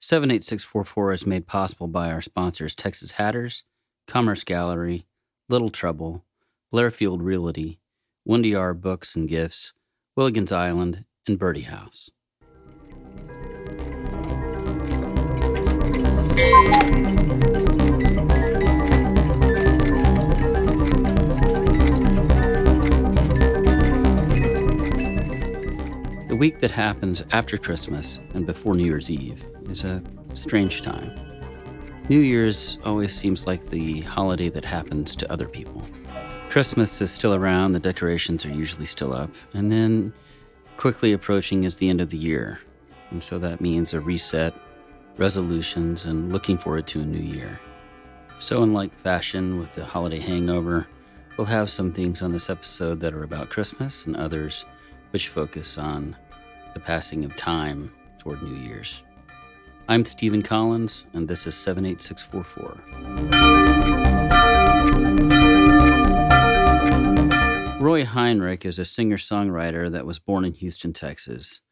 78644 is made possible by our sponsors Texas Hatters, Commerce Gallery, Little Trouble, Blairfield Realty, Windy R Books and Gifts, Willigans Island, and Birdie House. The week that happens after Christmas and before New Year's Eve is a strange time. New Year's always seems like the holiday that happens to other people. Christmas is still around, the decorations are usually still up, and then quickly approaching is the end of the year. And so that means a reset, resolutions, and looking forward to a new year. So in like fashion with the holiday hangover, we'll have some things on this episode that are about Christmas and others which focus on the passing of time toward New Year's. I'm Stephen Collins, and this is 78644. Roy Heinrich is a singer-songwriter that was born in Houston, Texas.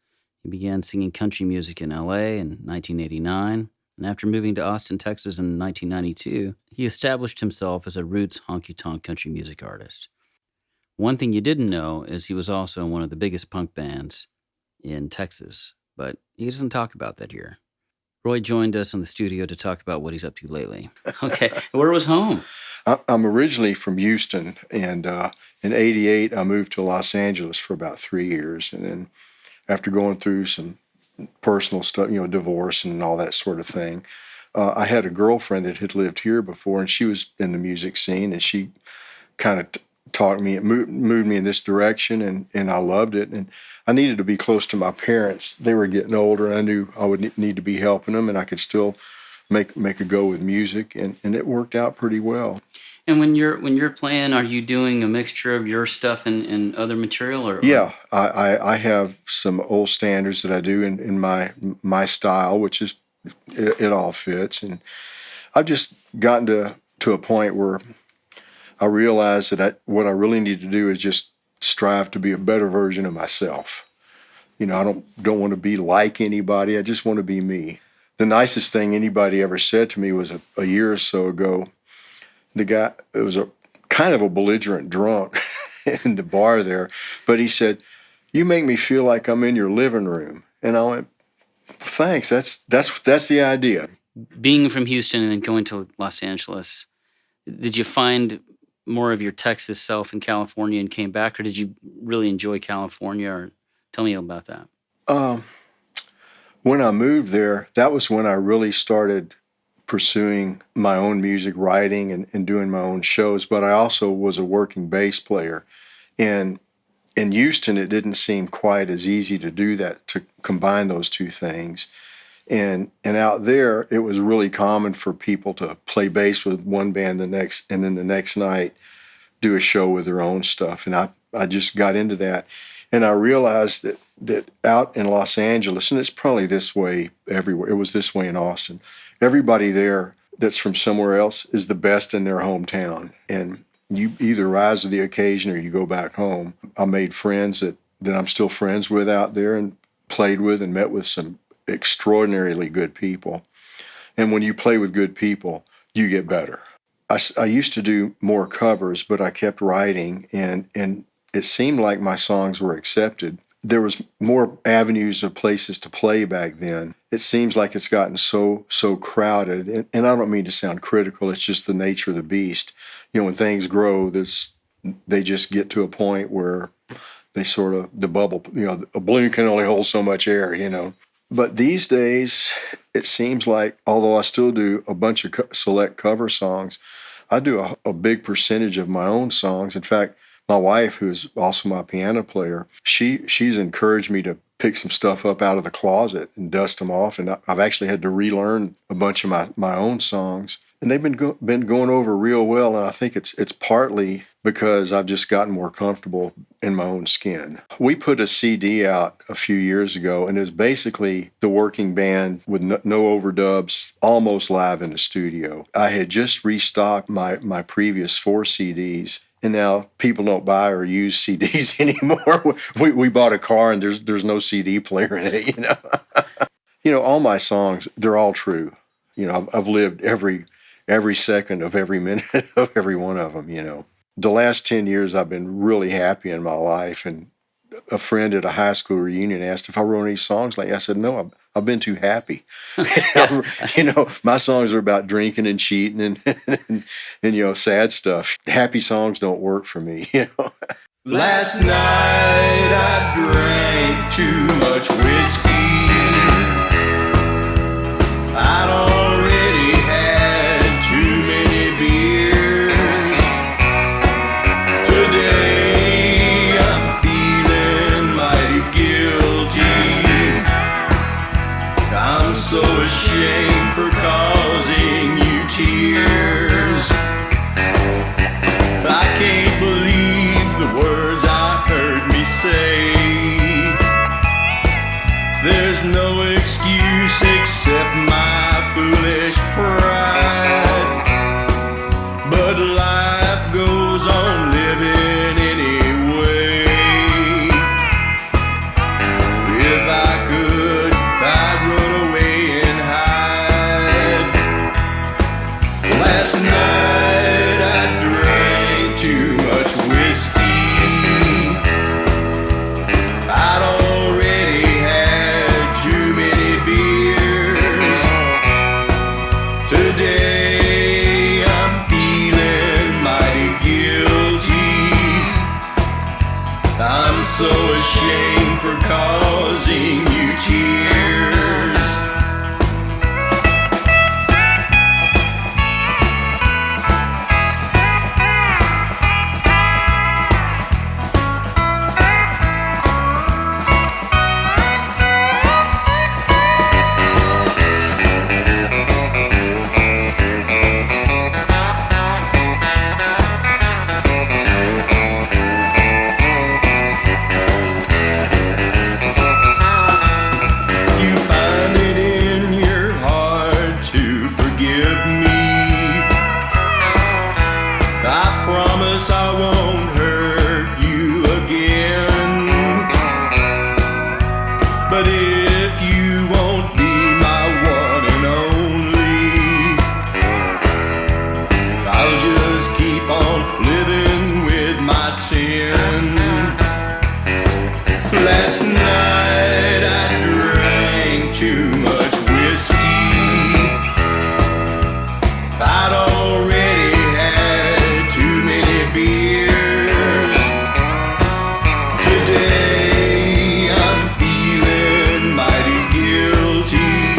He began singing country music in L.A. in 1989, and after moving to Austin, Texas in 1992, he established himself as a roots honky-tonk country music artist. One thing you didn't know is he was also in one of the biggest punk bands in Texas, but he doesn't talk about that here. Roy joined us in the studio to talk about what he's up to lately. Okay, where was home? I'm originally from Houston, and in '88 I moved to Los Angeles for about 3 years, and then after going through some personal stuff, divorce and all that sort of thing, I had a girlfriend that had lived here before, and she was in the music scene, and she kind of taught me, it moved me in this direction, and I loved it. And I needed to be close to my parents. They were getting older, and I knew I would need to be helping them, and I could still make a go with music, and it worked out pretty well. And when you're playing, are you doing a mixture of your stuff and other material? Or Yeah, I have some old standards that I do in my style, which is it all fits, and I've just gotten to a point where I realize that what I really need to do is just strive to be a better version of myself. I don't want to be like anybody. I just want to be me. The nicest thing anybody ever said to me was a year or so ago. The guy, it was a kind of a belligerent drunk in the bar there, but he said, "You make me feel like I'm in your living room." And I went, "Thanks. That's the idea." Being from Houston and then going to Los Angeles, did you find more of your Texas self in California and came back, or did you really enjoy California? Or tell me about that. When I moved there, that was when I really started pursuing my own music writing and doing my own shows, but I also was a working bass player. And in Houston, it didn't seem quite as easy to do that, to combine those two things. And out there, it was really common for people to play bass with one band and then the next night do a show with their own stuff. And I just got into that. And I realized that out in Los Angeles, and it's probably this way everywhere, it was this way in Austin, everybody there that's from somewhere else is the best in their hometown. And you either rise to the occasion or you go back home. I made friends that I'm still friends with out there and played with and met with some extraordinarily good people. And when you play with good people, you get better. I used to do more covers, but I kept writing, and it seemed like my songs were accepted. There was more avenues of places to play back then. It seems like it's gotten so crowded, and I don't mean to sound critical, it's just the nature of the beast. When things grow, they just get to a point where they sort of, the bubble, a balloon can only hold so much air, But these days, it seems like, although I still do a bunch of select cover songs, I do a big percentage of my own songs. In fact, my wife, who's also my piano player, she's encouraged me to pick some stuff up out of the closet and dust them off. And I've actually had to relearn a bunch of my own songs. And they've been going over real well, and I think it's partly because I've just gotten more comfortable in my own skin. We put a CD out a few years ago, and it was basically the working band with no overdubs, almost live in the studio. I had just restocked my previous 4 CDs, and now people don't buy or use CDs anymore. We bought a car, and there's no CD player in it, All my songs, they're all true. I've lived every second of every minute of every one of them. The last 10 years I've been really happy in my life, and a friend at a high school reunion asked if I wrote any songs like that. I said, no, I've been too happy. My songs are about drinking and cheating and sad stuff. Happy songs don't work for me. Last night I drank too much whiskey. I'd already had too many beers. Today I'm feeling mighty guilty. I'm so ashamed for causing you tears. I can't believe the words I heard me say. There's no excuse except my foolish pride. But life goes on living anyway. If I could, I'd run away and hide. Last night I drank too much whiskey. I'd already had too many beers. Today I'm feeling mighty guilty. I'm so ashamed for causing you tears. I won't hurt you again. But if you won't be my one and only, I'll just keep on living with my sin. Last night I drank too much whiskey. I'd already had too many beers. Today I'm feeling mighty guilty.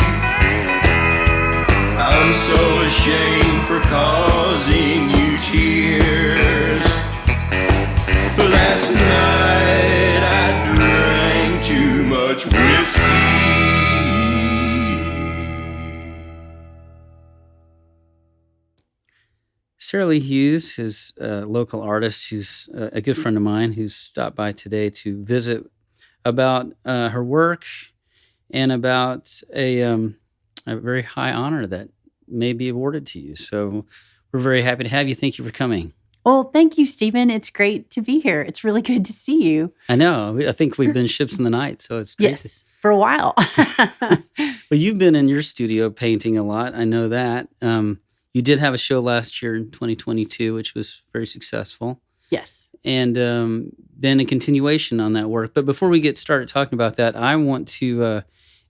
I'm so ashamed for causing you tears. Last night I drank too much whiskey. Sara Lee Hughes is a local artist who's a good friend of mine who's stopped by today to visit about her work and about a very high honor that may be awarded to you. So we're very happy to have you. Thank you for coming. Well, thank you, Stephen. It's great to be here. It's really good to see you. I know. I think we've been ships in the night, so it's great. Yes, for a while. Well, you've been in your studio painting a lot. I know that. You did have a show last year in 2022, which was very successful. Yes. And then a continuation on that work. But before we get started talking about that, I want to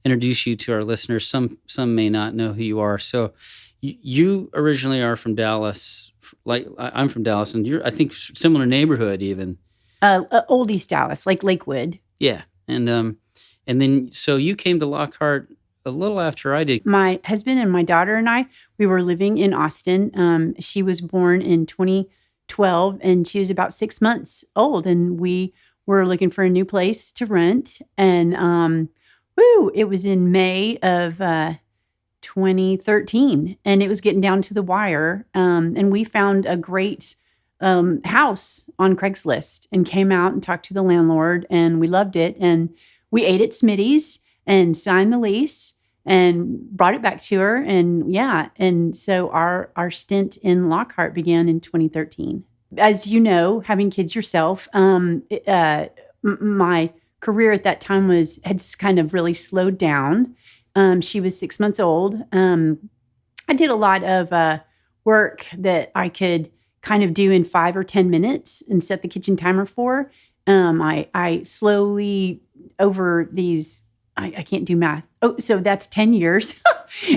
introduce you to our listeners. Some may not know who you are. So you originally are from Dallas. Like I'm from Dallas, and you're, I think, similar neighborhood even. Old East Dallas, like Lakewood. Yeah. And then so you came to Lockhart a little after I did. My husband and my daughter and I, we were living in Austin. She was born in 2012, and she was about 6 months old, and we were looking for a new place to rent. And it was in May of 2013, and it was getting down to the wire. And we found a great house on Craigslist and came out and talked to the landlord, and we loved it. And we ate at Smitty's and signed the lease and brought it back to her. And so our stint in Lockhart began in 2013. As you know, having kids yourself, my career at that time had kind of really slowed down. She was 6 months old. I did a lot of work that I could kind of do in 5 or 10 minutes and set the kitchen timer for. I slowly over these, I can't do math. Oh, so that's 10 years.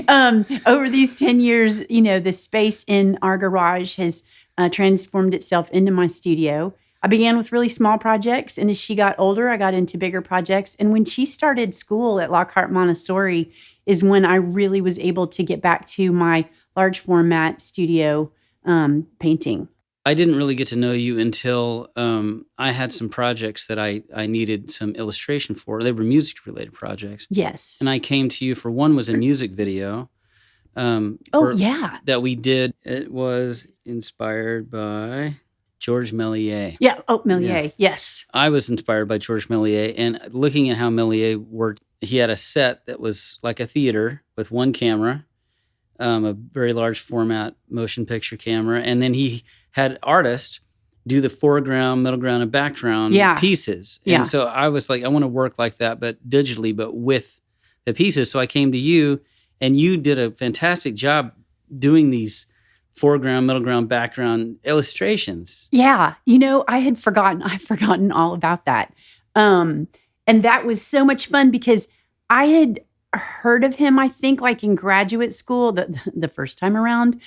Over these 10 years, the space in our garage has transformed itself into my studio. I began with really small projects, and as she got older, I got into bigger projects. And when she started school at Lockhart Montessori is when I really was able to get back to my large format studio painting. I didn't really get to know you until I had some projects that I needed some illustration for. They were music-related projects. Yes. And I came to you for one was a music video. Yeah. That we did. It was inspired by George Méliès. Yeah. Oh, Méliès. Yeah. Yes. I was inspired by George Méliès, and looking at how Méliès worked, he had a set that was like a theater with one camera, a very large format motion picture camera, and then he had artists do the foreground, middle ground, and background pieces. And so I was like, I want to work like that, but digitally, but with the pieces. So I came to you, and you did a fantastic job doing these foreground, middle ground, background illustrations. Yeah. I'd forgotten all about that. And that was so much fun because I had heard of him, I think, like in graduate school, the first time around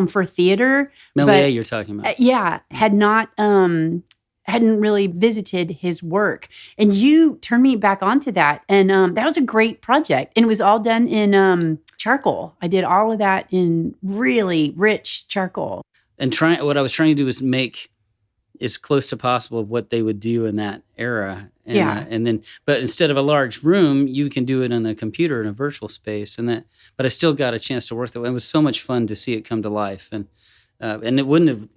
for theater. Méliès, you're talking about. Yeah. Hadn't really visited his work. And you turned me back onto that. And that was a great project. And it was all done in charcoal. I did all of that in really rich charcoal. And what I was trying to do was make as close to possible of what they would do in that era. And but instead of a large room, you can do it in a computer in a virtual space. But I still got a chance to work that way. It was so much fun to see it come to life. And it wouldn't have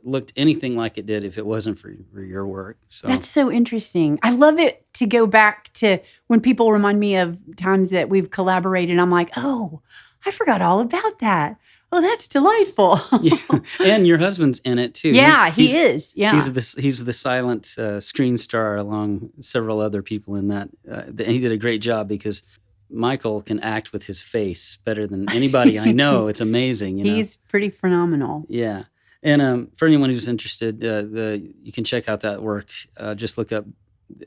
looked anything like it did if it wasn't for your work. So that's so interesting. I love it to go back to when people remind me of times that we've collaborated. I'm like, oh, I forgot all about that. Oh, that's delightful. Yeah. And your husband's in it too. Yeah, he is. Yeah, he's the silent screen star along several other people in that. He did a great job because Michael can act with his face better than anybody I know. It's amazing. He's pretty phenomenal. Yeah. And for anyone who's interested, you can check out that work. Just look up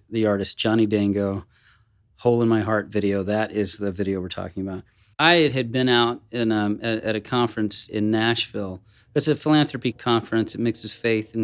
the artist Johnny Dango, Hole in My Heart video. That is the video we're talking about. I had been out at a conference in Nashville. It's a philanthropy conference. It mixes faith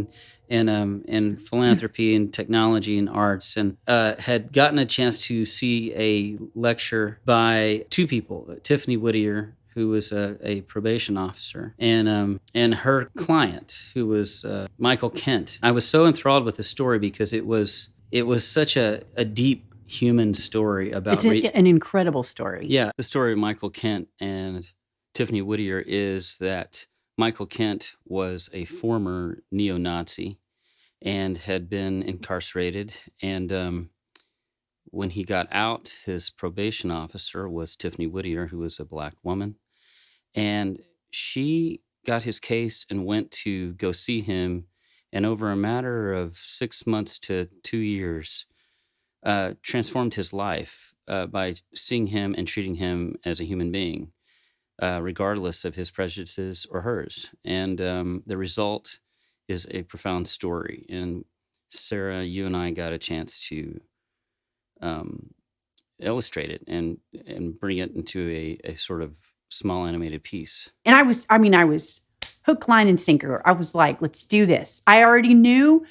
and philanthropy and technology and arts, and had gotten a chance to see a lecture by two people, Tiffany Whittier, who was a probation officer, and her client, who was Michael Kent. I was so enthralled with the story because it was such a deep human story about... It's an incredible story. Yeah. The story of Michael Kent and Tiffany Whittier is that Michael Kent was a former neo-Nazi and had been incarcerated. And when he got out, his probation officer was Tiffany Whittier, who was a Black woman. And she got his case and went to go see him. And over a matter of 6 months to 2 years, transformed his life by seeing him and treating him as a human being, regardless of his prejudices or hers. And the result is a profound story. And Sarah, you and I got a chance to illustrate it and bring it into a sort of small animated piece. And I was hook, line, and sinker. I was like, let's do this. I already knew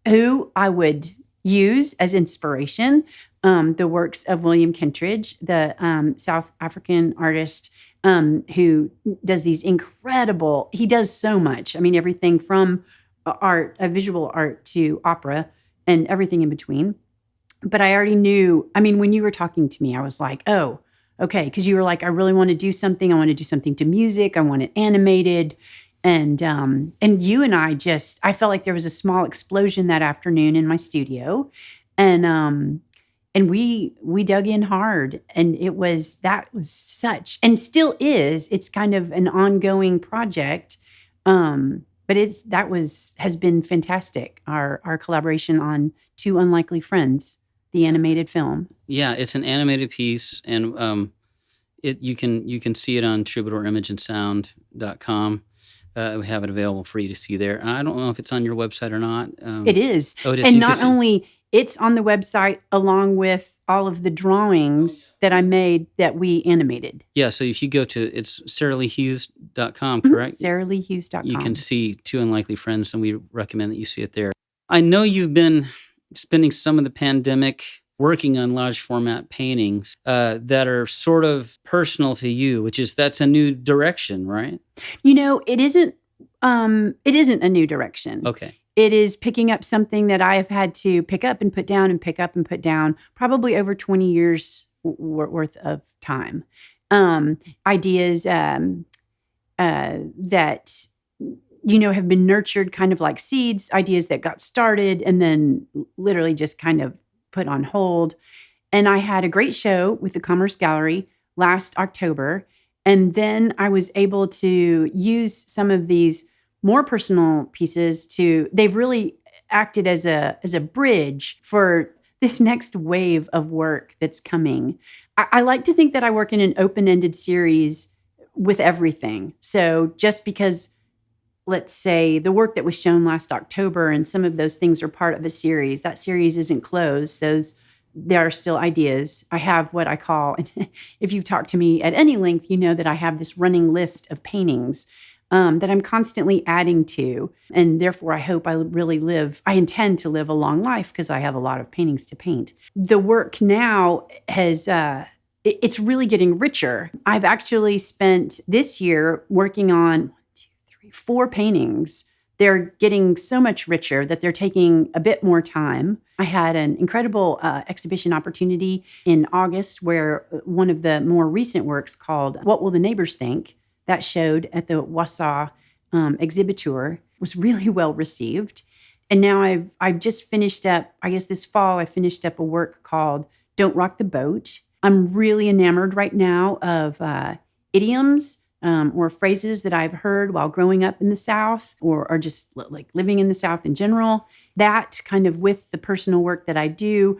who I would use as inspiration, the works of William Kentridge, the South African artist who does these incredible, he does so much. I mean, everything from art, visual art to opera and everything in between. But I already knew, I mean, when you were talking to me, I was like, oh, okay. Because you were like, I really want to do something. I want to do something to music. I want it animated. And you and I felt like there was a small explosion that afternoon in my studio. And we dug in hard, and that was such, and still is, it's kind of an ongoing project. But has been fantastic. Our collaboration on Two Unlikely Friends, the animated film. Yeah, it's an animated piece, and You can see it on TroubadourImageandSound.com. We have it available for you to see there. I don't know if it's on your website or not. It is. Oh, it is. And not only it's on the website along with all of the drawings that I made that we animated. Yeah, so if you go to, it's SaraLeeHughes.com, correct? SaraLeeHughes.com. You can see Two Unlikely Friends, and we recommend that you see it there. I know you've been spending some of the pandemic working on large format paintings that are sort of personal to you, that's a new direction, right? It isn't a new direction. Okay. It is picking up something that I have had to pick up and put down and pick up and put down probably over 20 years worth of time. Ideas that, have been nurtured kind of like seeds, ideas that got started and then literally just kind of put on hold. And I had a great show with the Commerce Gallery last October. And then I was able to use some of these more personal pieces they've really acted as a bridge for this next wave of work that's coming. I like to think that I work in an open-ended series with everything. So just because, let's say, the work that was shown last October and some of those things are part of a series, that series isn't closed. There are still ideas. I have what I call, if you've talked to me at any length, you know that I have this running list of paintings that I'm constantly adding to. And therefore, I hope I intend to live a long life because I have a lot of paintings to paint. The work now it's really getting richer. I've actually spent this year working on 4 paintings. They're getting so much richer that they're taking a bit more time. I had an incredible exhibition opportunity in August where one of the more recent works called What Will the Neighbors Think? That showed at the Wausau exhibit tour, was really well received. And now I've just finished up, I guess this fall, I finished up a work called Don't Rock the Boat. I'm really enamored right now of idioms or phrases that I've heard while growing up in the South or just like living in the South in general. That kind of with the personal work that I do,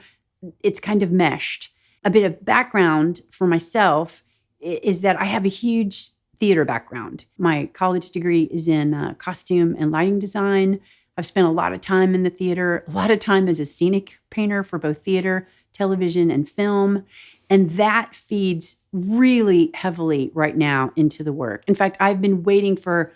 it's kind of meshed. A bit of background for myself is that I have a huge theater background. My college degree is in costume and lighting design. I've spent a lot of time in the theater, a lot of time as a scenic painter for both theater, television, and film. And that feeds really heavily right now into the work. In fact, I've been waiting for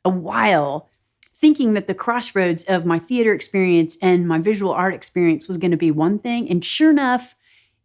a while, thinking that the crossroads of my theater experience and my visual art experience was going to be one thing. And sure enough,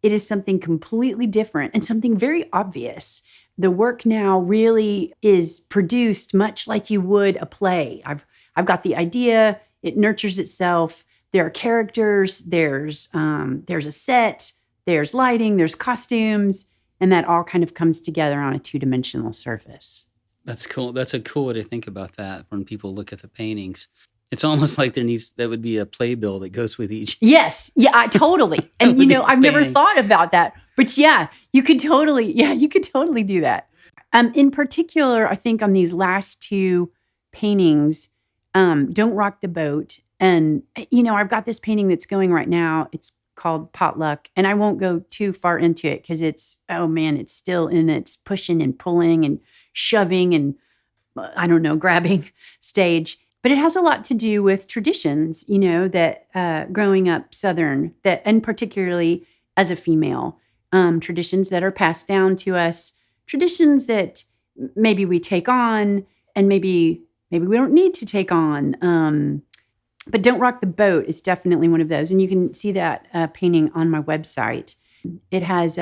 it is something completely different and something very obvious. The work now really is produced much like you would a play. I've got the idea, it nurtures itself. There are characters, there's a set, there's lighting, there's costumes, and that all kind of comes together on a 2-dimensional surface. That's cool. That's a cool way to think about that when people look at the paintings. It's almost like that would be a playbill that goes with each. Yes. Yeah, totally. And I've never thought about that. But yeah, you could totally do that. In particular, I think on these last 2 paintings, Don't Rock the Boat. And, I've got this painting that's going right now. It's called Potluck. And I won't go too far into it because it's still in its pushing and pulling and shoving and, grabbing stage. But it has a lot to do with traditions, that growing up Southern, and particularly as a female, traditions that are passed down to us, traditions that maybe we take on and maybe we don't need to take on. But Don't Rock the Boat is definitely one of those. And you can see that painting on my website. It has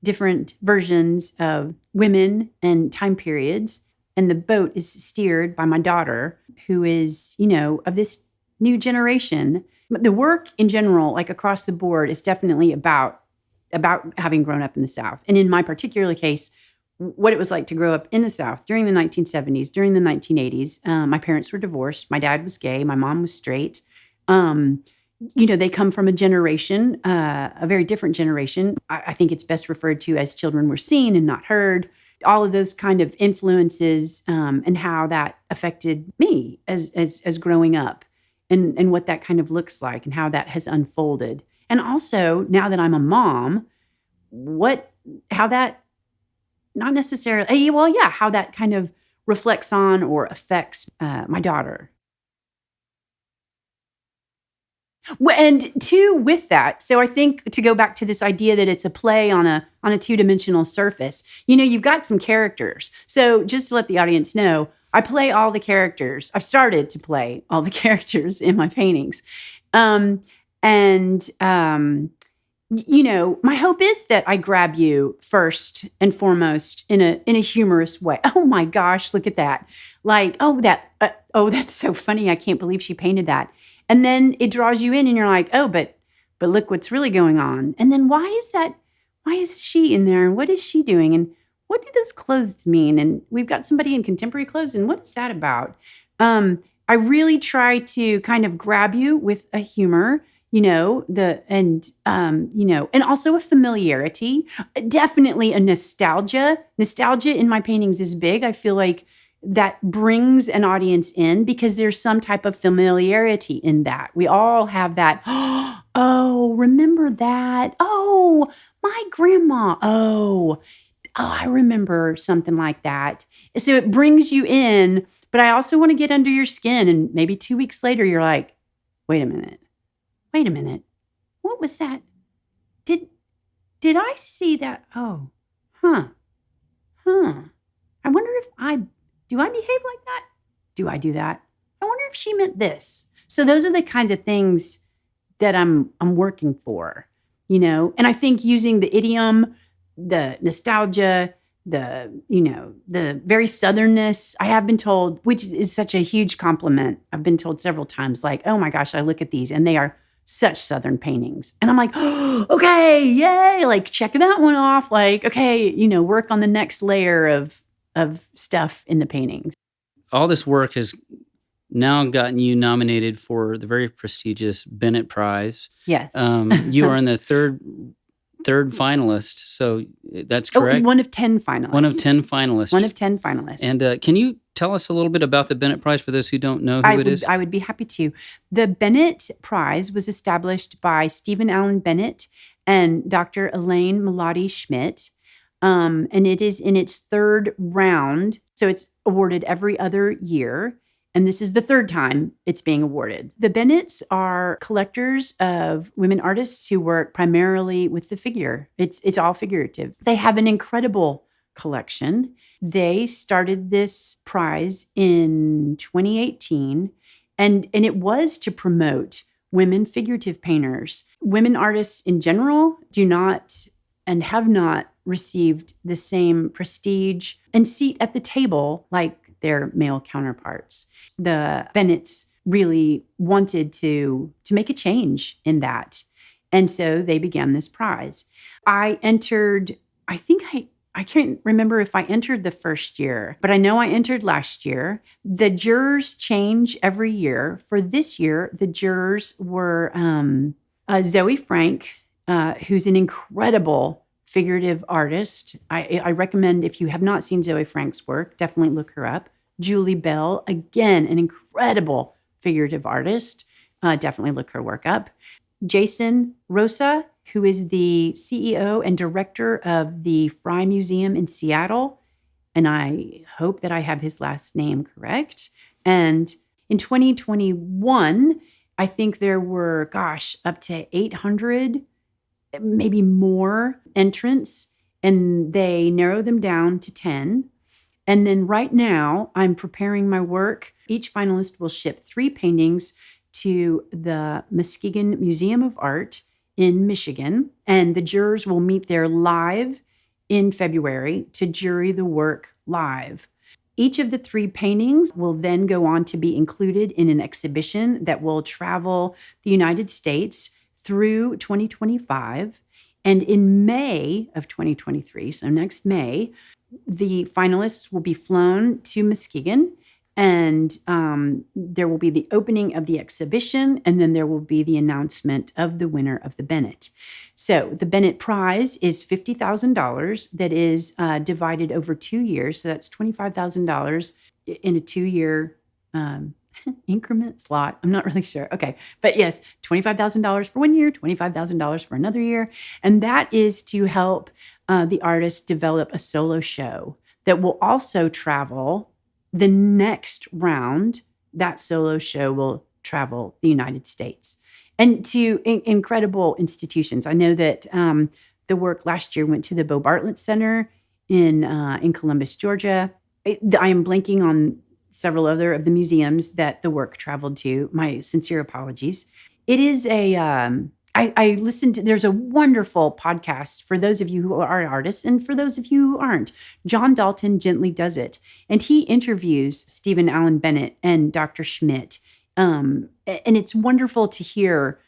different versions of women and time periods. And the boat is steered by my daughter, who is, of this new generation. The work in general, like across the board, is definitely about having grown up in the South. And in my particular case, what it was like to grow up in the South during the 1970s, during the 1980s. My parents were divorced. My dad was gay. My mom was straight. They come from a generation, a very different generation. I think it's best referred to as children were seen and not heard. All of those kind of influences and how that affected me as growing up and what that kind of looks like and how that has unfolded. And also, now that I'm a mom, how that not necessarily, well, yeah, how that kind of reflects on or affects my daughter. Well, and two, with that, so I think to go back to this idea that it's a play on a two-dimensional surface, you've got some characters. So just to let the audience know, I play all the characters. I've started to play all the characters in my paintings. My hope is that I grab you first and foremost in a humorous way. Oh my gosh, look at that. Like, that's so funny. I can't believe she painted that. And then it draws you in and you're like, oh, but look what's really going on. And then why is she in there? And what is she doing? And what do those clothes mean? And we've got somebody in contemporary clothes. And what is that about? I really try to kind of grab you with a humor, and also a familiarity, definitely a nostalgia. Nostalgia in my paintings is big. I feel like that brings an audience in because there's some type of familiarity in that. We all have that, oh, remember that? Oh, my grandma. Oh, I remember something like that. So it brings you in, but I also want to get under your skin. And maybe 2 weeks later, you're like, wait a minute. What was that? Did I see that? Oh, I wonder if do I behave like that? Do I do that? I wonder if she meant this. So those are the kinds of things that I'm working for, and I think using the idiom, the nostalgia, the very southernness, I have been told, which is such a huge compliment. I've been told several times, like, oh my gosh, I look at these and they are such Southern paintings. And I'm like, oh, okay, yay, like check that one off. Like, okay, work on the next layer of stuff in the paintings. All this work has now gotten you nominated for the very prestigious Bennett Prize. Yes. You are in the third finalist, so that's correct? One of 10 finalists. One of 10 finalists. One of 10 finalists. And can you tell us a little bit about the Bennett Prize for those who don't know who it is? I would be happy to. The Bennett Prize was established by Stephen Allen Bennett and Dr. Elaine Melotti Schmidt, and it is in its third round, so it's awarded every other year. And this is the third time it's being awarded. The Bennetts are collectors of women artists who work primarily with the figure. It's all figurative. They have an incredible collection. They started this prize in 2018, and it was to promote women figurative painters. Women artists in general do not and have not received the same prestige and seat at the table like their male counterparts. The Bennetts really wanted to make a change in that. And so they began this prize. I entered, I can't remember if I entered the first year, but I know I entered last year. The jurors change every year. For this year, the jurors were Zoe Frank, who's an incredible figurative artist. I recommend, if you have not seen Zoe Frank's work, definitely look her up. Julie Bell, again, an incredible figurative artist. Definitely look her work up. Jason Rosa, who is the CEO and director of the Fry Museum in Seattle. And I hope that I have his last name correct. And in 2021, I think there were, up to 800, maybe more entrants, and they narrowed them down to 10. And then right now, I'm preparing my work. Each finalist will ship 3 paintings to the Muskegon Museum of Art in Michigan, and the jurors will meet there live in February to jury the work live. Each of the 3 paintings will then go on to be included in an exhibition that will travel the United States through 2025. And in May of 2023, so next May, the finalists will be flown to Muskegon, and there will be the opening of the exhibition, and then there will be the announcement of the winner of the Bennett. So the Bennett Prize is $50,000 that is divided over 2 years. So that's $25,000 in a 2-year increment slot. I'm not really sure. Okay. But yes, $25,000 for 1 year, $25,000 for another year. And that is to help the artist develop a solo show that will also travel the next round. That solo show will travel the United States and to incredible institutions. I know that the work last year went to the Bo Bartlett Center in Columbus, Georgia. I am blanking on several other of the museums that the work traveled to. My sincere apologies. It is I listened to, there's a wonderful podcast for those of you who are artists and for those of you who aren't. John Dalton Gently Does It. And he interviews Stephen Allen Bennett and Dr. Schmidt. And it's wonderful to hear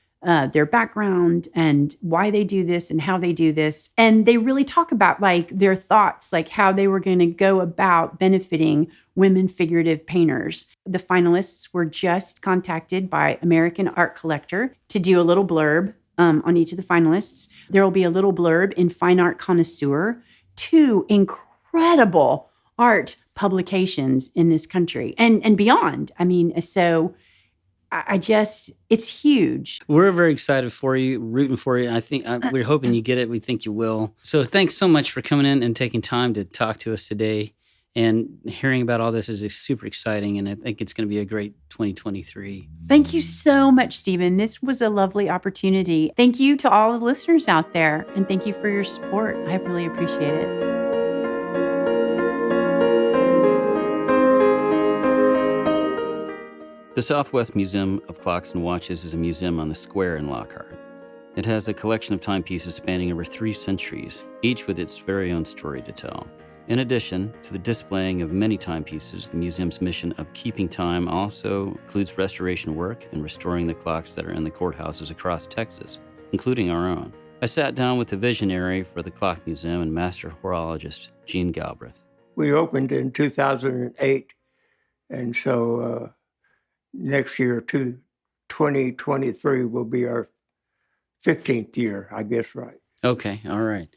their background and why they do this and how they do this. And they really talk about like their thoughts, like how they were going to go about benefiting women figurative painters. The finalists were just contacted by American Art Collector to do a little blurb on each of the finalists. There will be a little blurb in Fine Art Connoisseur, 2 incredible art publications in this country and beyond. I mean, so it's huge. We're very excited for you, rooting for you. I think we're hoping you get it. We think you will. So thanks so much for coming in and taking time to talk to us today. And hearing about all this is super exciting. And I think it's going to be a great 2023. Thank you so much, Stephen. This was a lovely opportunity. Thank you to all the listeners out there. And thank you for your support. I really appreciate it. The Southwest Museum of Clocks and Watches is a museum on the square in Lockhart. It has a collection of timepieces spanning over 3 centuries, each with its very own story to tell. In addition to the displaying of many timepieces, the museum's mission of keeping time also includes restoration work and restoring the clocks that are in the courthouses across Texas, including our own. I sat down with the visionary for the Clock Museum and master horologist Gene Galbraith. We opened in 2008, and so next year, 2023, will be our 15th year, I guess, right? Okay, all right.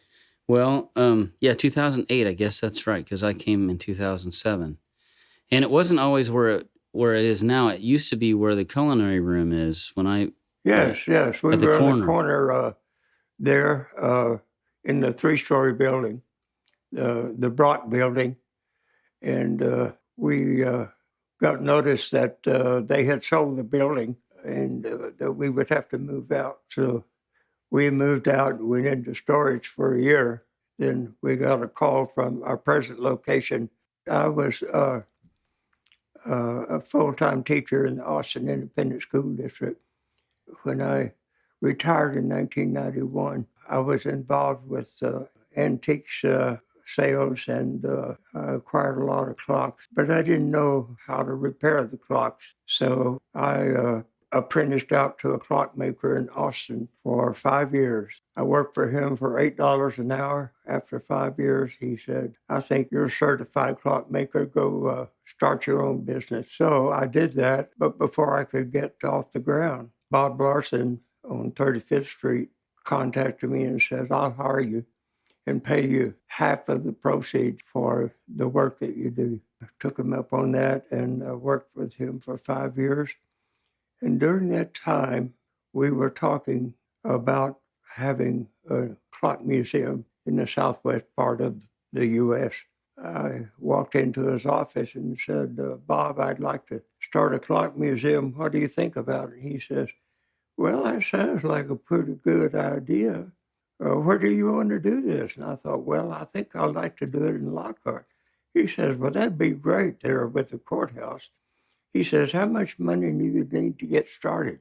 Well, 2008, I guess that's right, because I came in 2007. And it wasn't always where it is now. It used to be where the culinary room is when I... Yes. We at were the in the corner there in the 3-story building, the Brock building. And we got notice that they had sold the building and that we would have to move out. So we moved out and went into storage for a year. Then we got a call from our present location. I was a full-time teacher in the Austin Independent School District. When I retired in 1991, I was involved with antiques sales, and I acquired a lot of clocks, but I didn't know how to repair the clocks. So I apprenticed out to a clockmaker in Austin for 5 years. I worked for him for $8 an hour. After 5 years, he said, "I think you're a certified clockmaker. Go start your own business." So I did that, but before I could get off the ground, Bob Larson on 35th Street contacted me and said, "I'll hire you and pay you half of the proceeds for the work that you do." I took him up on that and worked with him for 5 years. And during that time, we were talking about having a clock museum in the southwest part of the U.S. I walked into his office and said, "Bob, I'd like to start a clock museum. What do you think about it?" He says, "Well, that sounds like a pretty good idea. Where do you want to do this?" And I thought, well, I think I'd like to do it in Lockhart. He says, "Well, that'd be great there with the courthouse." He says, "How much money do you need to get started?"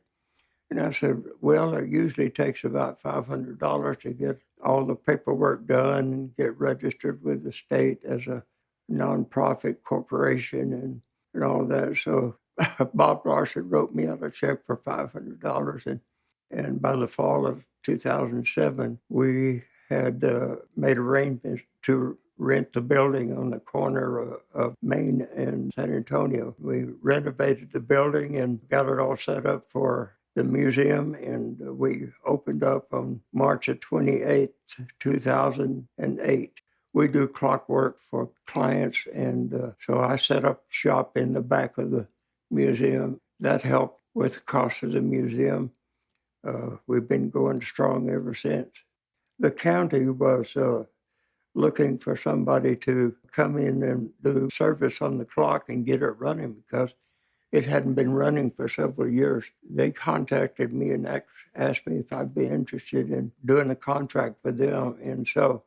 And I said, "Well, it usually takes about $500 to get all the paperwork done and get registered with the state as a nonprofit corporation and all that." So Bob Larson wrote me out a check for $500. And by the fall of 2007, we had made arrangements to rent the building on the corner of Main and San Antonio. We renovated the building and got it all set up for the museum, and we opened up on March 28th, 2008. We do clockwork for clients, and so I set up shop in the back of the museum. That helped with the cost of the museum. We've been going strong ever since. The county was looking for somebody to come in and do service on the clock and get it running because it hadn't been running for several years. They contacted me and asked me if I'd be interested in doing a contract with them. And so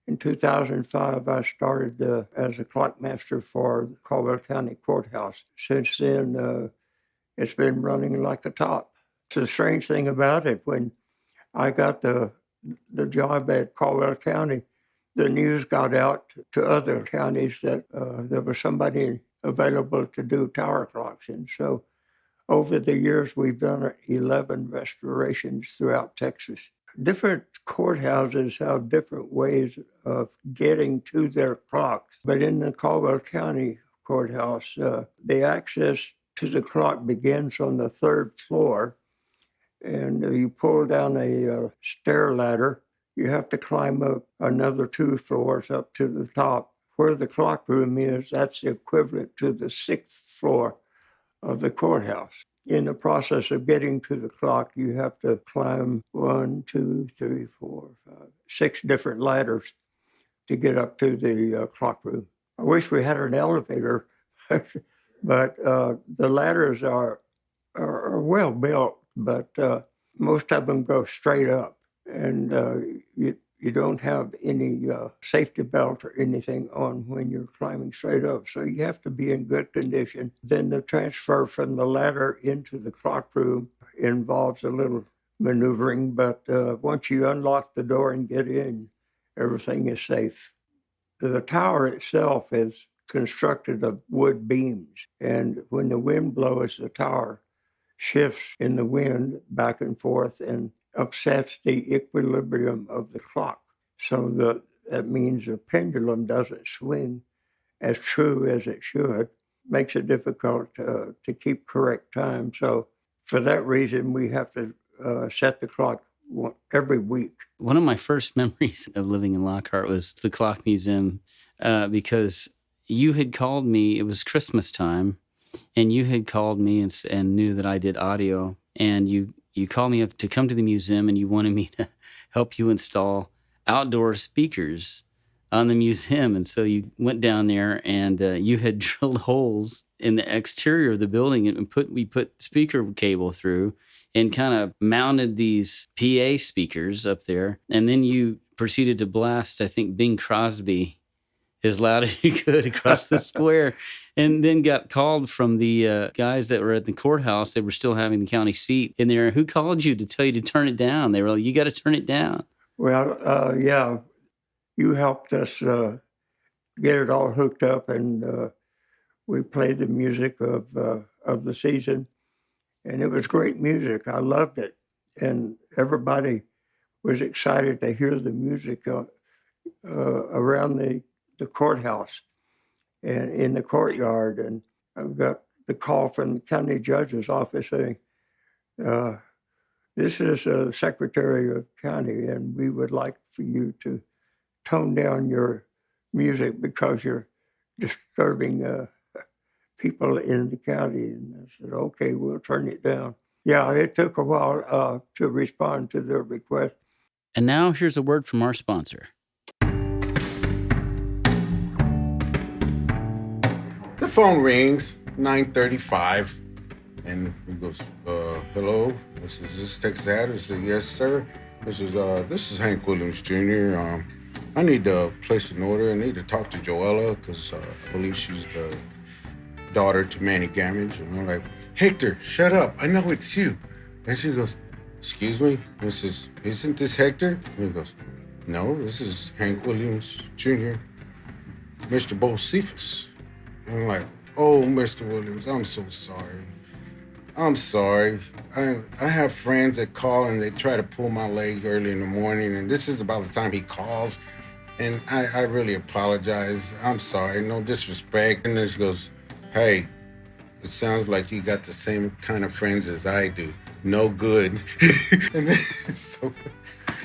in 2005, I started as a clockmaster for the Caldwell County Courthouse. Since then, it's been running like a top. The strange thing about it, when I got the job at Caldwell County, the news got out to other counties that there was somebody available to do tower clocks. And so over the years, we've done 11 restorations throughout Texas. Different courthouses have different ways of getting to their clocks. But in the Caldwell County Courthouse, the access to the clock begins on the 3rd floor. And you pull down a stair ladder. You have to climb up another 2 floors up to the top. Where the clock room is, that's the equivalent to the 6th floor of the courthouse. In the process of getting to the clock, you have to climb 1, 2, 3, 4, 5, 6 different ladders to get up to the clock room. I wish we had an elevator, but the ladders are well built, but most of them go straight up, and you don't have any safety belt or anything on when you're climbing straight up, so you have to be in good condition. Then the transfer from the ladder into the clock room involves a little maneuvering, but once you unlock the door and get in, everything is safe. The tower itself is constructed of wood beams, and when the wind blows, the tower shifts in the wind back and forth and upsets the equilibrium of the clock. So that means the pendulum doesn't swing as true as it should. Makes it difficult to keep correct time. So for that reason, we have to set the clock every week. One of my first memories of living in Lockhart was the Clock Museum because you had called me, it was Christmas time, and you had called me and knew that I did audio, and you called me up to come to the museum, and you wanted me to help you install outdoor speakers on the museum. And so you went down there, and you had drilled holes in the exterior of the building, and we put speaker cable through and kind of mounted these PA speakers up there. And then you proceeded to blast, I think, Bing Crosby as loud as you could across the square, and then got called from the guys that were at the courthouse. They were still having the county seat in there. Who called you to tell you to turn it down? They were like, you got to turn it down. Well, yeah, you helped us get it all hooked up, and we played the music of the season, and it was great music. I loved it, and everybody was excited to hear the music around the courthouse and in the courtyard. And I got the call from the county judge's office saying, this is a Secretary of County, and we would like for you to tone down your music because you're disturbing people in the county. And I said, okay, we'll turn it down. Yeah, it took a while to respond to their request. And now here's a word from our sponsor. The phone rings, 9:35, and he goes, hello, this is Texas Hatter. I said, yes, sir. This is Hank Williams Jr. I need to place an order. I need to talk to Joella because I believe she's the daughter to Manny Gamage. And I'm like, Hector, shut up. I know it's you. And she goes, excuse me, isn't this Hector? And he goes, no, this is Hank Williams Jr., Mr. Bo Cephas. And I'm like, oh, Mr. Williams, I'm so sorry. I'm sorry. I have friends that call and they try to pull my leg early in the morning, and this is about the time he calls, and I really apologize. I'm sorry, no disrespect. And then she goes, hey, it sounds like you got the same kind of friends as I do. No good. And then, so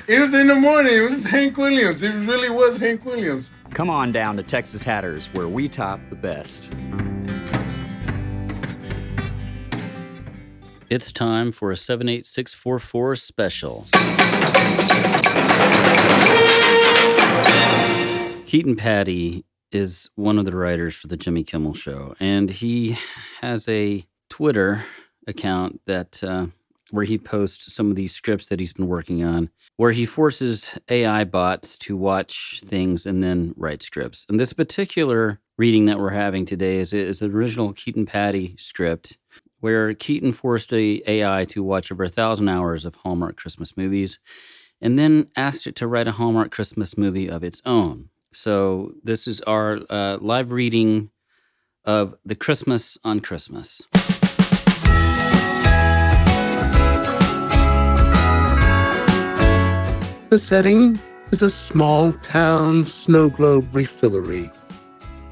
it was in the morning. It was Hank Williams. It really was Hank Williams. Come on down to Texas Hatters, where we top the best. It's time for a 78644 special. Keaton Patty is one of the writers for the Jimmy Kimmel Show, and he has a Twitter account that where he posts some of these scripts that he's been working on, where he forces AI bots to watch things and then write scripts. And this particular reading that we're having today is an original Keaton Patty script, where Keaton forced a AI to watch over 1,000 hours of Hallmark Christmas movies and then asked it to write a Hallmark Christmas movie of its own. So this is our live reading of The Christmas on Christmas. The setting is a small town snow globe refillery.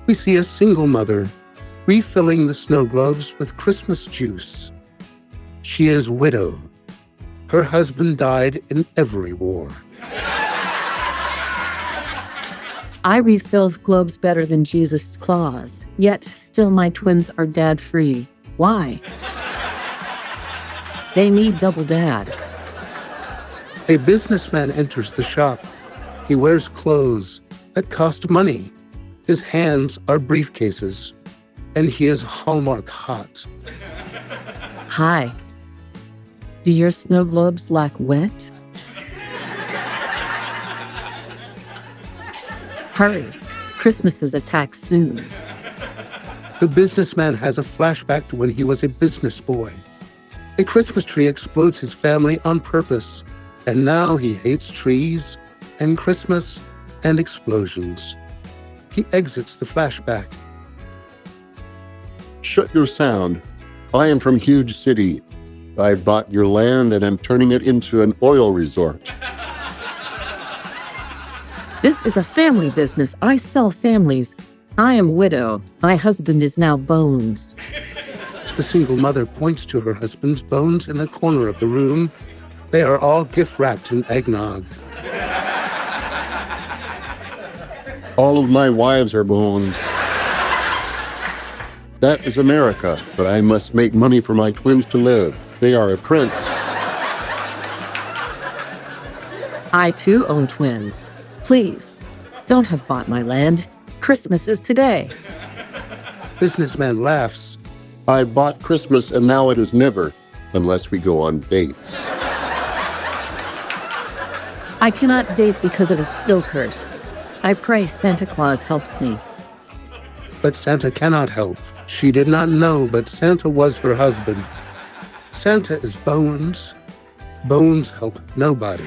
We see a single mother refilling the snow globes with Christmas juice. She is widowed. Her husband died in every war. I refill globes better than Jesus' claws, yet still my twins are dad-free. Why? They need double dad. A businessman enters the shop. He wears clothes that cost money. His hands are briefcases, and he is Hallmark hot. Hi. Do your snow globes lack wet? Hurry. Christmas is attacked soon. The businessman has a flashback to when he was a business boy. A Christmas tree explodes his family on purpose, and now he hates trees and Christmas and explosions. He exits the flashback. Shut your sound. I am from Huge City. I bought your land and am turning it into an oil resort. This is a family business. I sell families. I am widow. My husband is now Bones. The single mother points to her husband's bones in the corner of the room. They are all gift-wrapped in eggnog. All of my wives are Bones. That is America, but I must make money for my twins to live. They are a prince. I too own twins. Please, don't have bought my land. Christmas is today. Businessman laughs. I bought Christmas and now it is never, unless we go on dates. I cannot date because of a snow curse. I pray Santa Claus helps me. But Santa cannot help. She did not know, but Santa was her husband. Santa is Bones. Bones help nobody.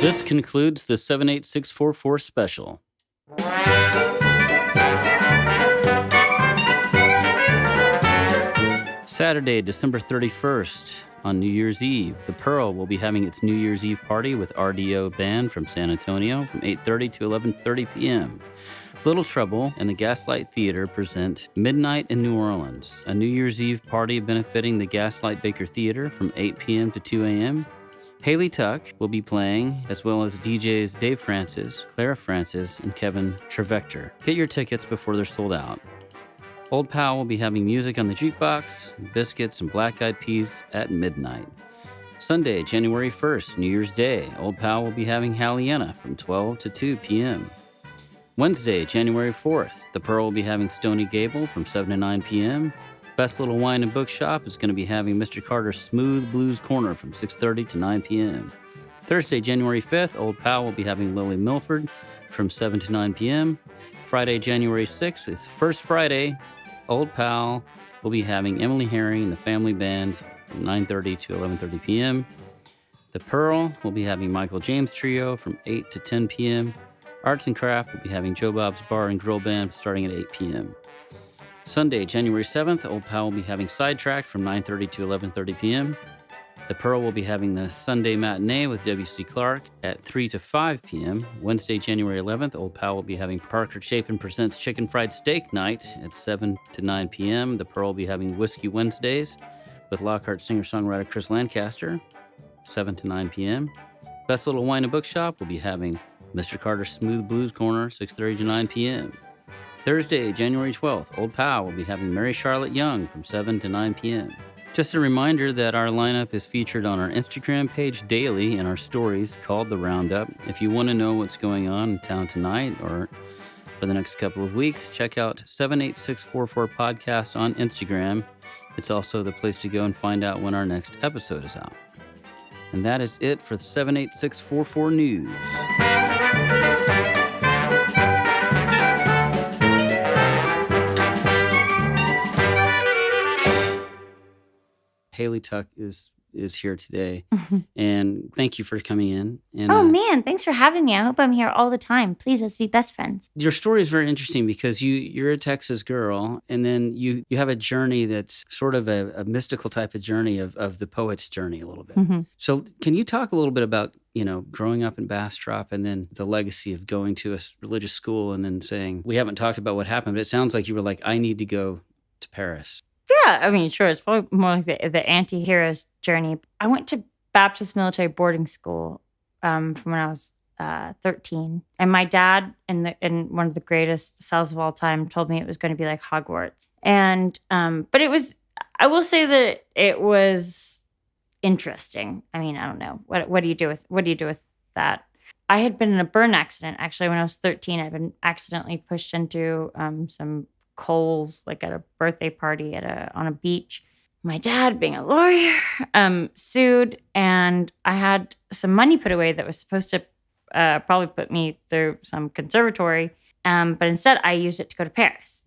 This concludes the 78644 special. Saturday, December 31st, on New Year's Eve, The Pearl will be having its New Year's Eve party with RDO Band from San Antonio from 8:30 to 11:30 p.m. Little Trouble and the Gaslight Theater present Midnight in New Orleans, a New Year's Eve party benefiting the Gaslight Baker Theater from 8 p.m. to 2 a.m. Hailey Tuck will be playing, as well as DJs Dave Francis, Clara Francis, and Kevin Trevector. Get your tickets before they're sold out. Old Pal will be having music on the jukebox, biscuits, and black eyed peas at midnight. Sunday, January 1st, New Year's Day, Old Pal will be having Halliana from 12 to 2 p.m. Wednesday, January 4th, The Pearl will be having Stony Gable from 7 to 9 p.m. Best Little Wine and Bookshop is going to be having Mr. Carter's Smooth Blues Corner from 6:30 to 9 p.m. Thursday, January 5th, Old Pal will be having Lily Milford from 7 to 9 p.m. Friday, January 6th is First Friday. Old Pal will be having Emily Herring and the Family Band from 9:30 to 11:30 p.m. The Pearl will be having Michael James Trio from 8 to 10 p.m. Arts and Craft will be having Joe Bob's Bar and Grill Band starting at 8 p.m. Sunday, January 7th, Old Pal will be having Sidetracked from 9:30 to 11:30 p.m. The Pearl will be having the Sunday Matinee with W.C. Clark at 3 to 5 p.m. Wednesday, January 11th, Old Pal will be having Parker Chapin Presents Chicken Fried Steak Night at 7 to 9 p.m. The Pearl will be having Whiskey Wednesdays with Lockhart singer-songwriter Chris Lancaster, 7 to 9 p.m. Best Little Wine and Bookshop will be having Mr. Carter's Smooth Blues Corner, 6:30 to 9 p.m. Thursday, January 12th, Old Pal will be having Mary Charlotte Young from 7 to 9 p.m. Just a reminder that our lineup is featured on our Instagram page daily in our stories called The Roundup. If you want to know what's going on in town tonight or for the next couple of weeks, check out 78644 Podcast on Instagram. It's also the place to go and find out when our next episode is out. And that is it for 78644 News. Hailey Tuck is here today. And thank you for coming in. And, man, thanks for having me. I hope I'm here all the time. Please, let's be best friends. Your story is very interesting because you're a Texas girl, and then you have a journey that's sort of a mystical type of journey of the poet's journey a little bit. Mm-hmm. So can you talk a little bit about, growing up in Bastrop and then the legacy of going to a religious school and then saying, we haven't talked about what happened, but it sounds like you were like, I need to go to Paris. Yeah, I mean, sure. It's probably more like the anti-hero's journey. I went to Baptist military boarding school from when I was 13. And my dad, in one of the greatest cells of all time, told me it was going to be like Hogwarts. And but it was, I will say that it was interesting. I mean, I don't know. What do you do with that? I had been in a burn accident actually when I was 13. I'd been accidentally pushed into some coals, like at a birthday party on a beach. My dad, being a lawyer, sued, and I had some money put away that was supposed to probably put me through some conservatory, but instead I used it to go to Paris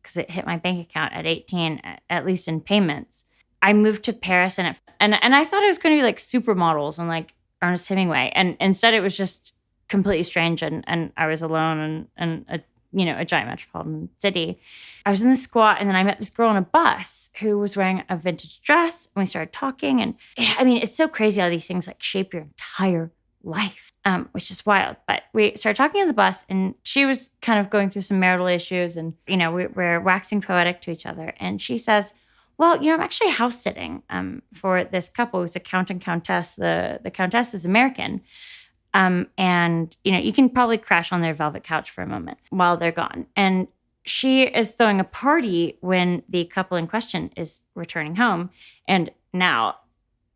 because it hit my bank account at 18, at least in payments. I moved to Paris, and I thought it was going to be like supermodels and like Ernest Hemingway, and instead it was just completely strange, and I was alone and a giant metropolitan city. I was in the squat, and then I met this girl on a bus who was wearing a vintage dress, and we started talking. And I mean, it's so crazy how these things like shape your entire life, which is wild. But we started talking on the bus, and she was kind of going through some marital issues, and we're waxing poetic to each other. And she says, well, I'm actually house sitting for this couple who's a count and countess. The countess is American. And you can probably crash on their velvet couch for a moment while they're gone. And she is throwing a party when the couple in question is returning home. And now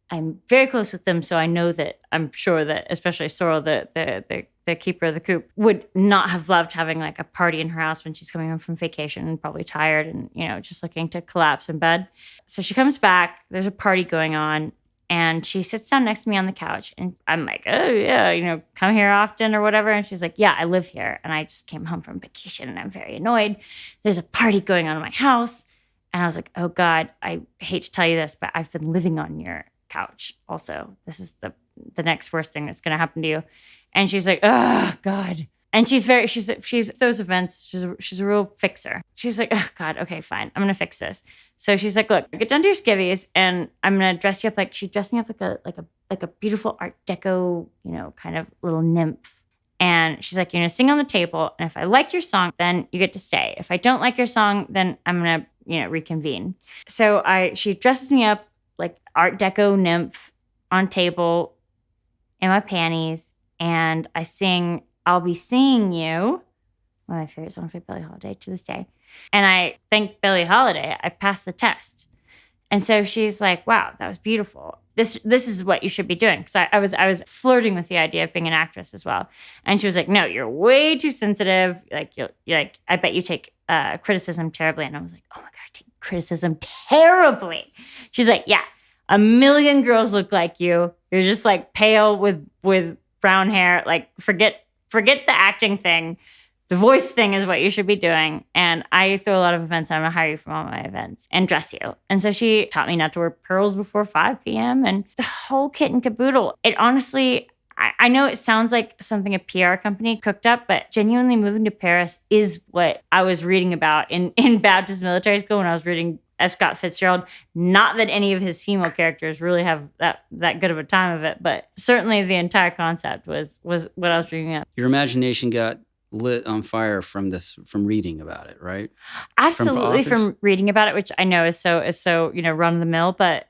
I'm very close with them, so I know that I'm sure that especially Sorrel, the keeper of the coop, would not have loved having like a party in her house when she's coming home from vacation and probably tired and just looking to collapse in bed. So she comes back. There's a party going on. And she sits down next to me on the couch, and I'm like, oh, yeah, come here often or whatever. And she's like, yeah, I live here, and I just came home from vacation, and I'm very annoyed. There's a party going on in my house. And I was like, oh, God, I hate to tell you this, but I've been living on your couch also. This is the next worst thing that's going to happen to you. And she's like, oh, God. And she's those events, she's a real fixer. She's like, oh God, okay, fine. I'm gonna fix this. So she's like, look, get down to your skivvies and I'm gonna dress you up she dressed me up like a beautiful Art Deco, kind of little nymph. And she's like, you're gonna sing on the table, and if I like your song, then you get to stay. If I don't like your song, then I'm gonna, reconvene. So she dresses me up like Art Deco nymph on table in my panties, and I sing I'll Be Seeing You, one of my favorite songs by Billie Holiday to this day. And I thank Billie Holiday. I passed the test. And so she's like, wow, that was beautiful. This is what you should be doing. Because I was flirting with the idea of being an actress as well. And she was like, no, you're way too sensitive. You're like, I bet you take criticism terribly. And I was like, oh my God, I take criticism terribly. She's like, yeah, 1 million girls look like you. You're just like pale with brown hair. Like forget the acting thing. The voice thing is what you should be doing. And I throw a lot of events. I'm going to hire you from all my events and dress you. And so she taught me not to wear pearls before 5 p.m. and the whole kit and caboodle. It honestly, I know it sounds like something a PR company cooked up, but genuinely moving to Paris is what I was reading about in Baptist military school when I was reading F. Scott Fitzgerald. Not that any of his female characters really have that good of a time of it, but certainly the entire concept was what I was reading up. Your imagination got lit on fire from reading about it, right? Absolutely, authors? from reading about it, which I know is so run of the mill. But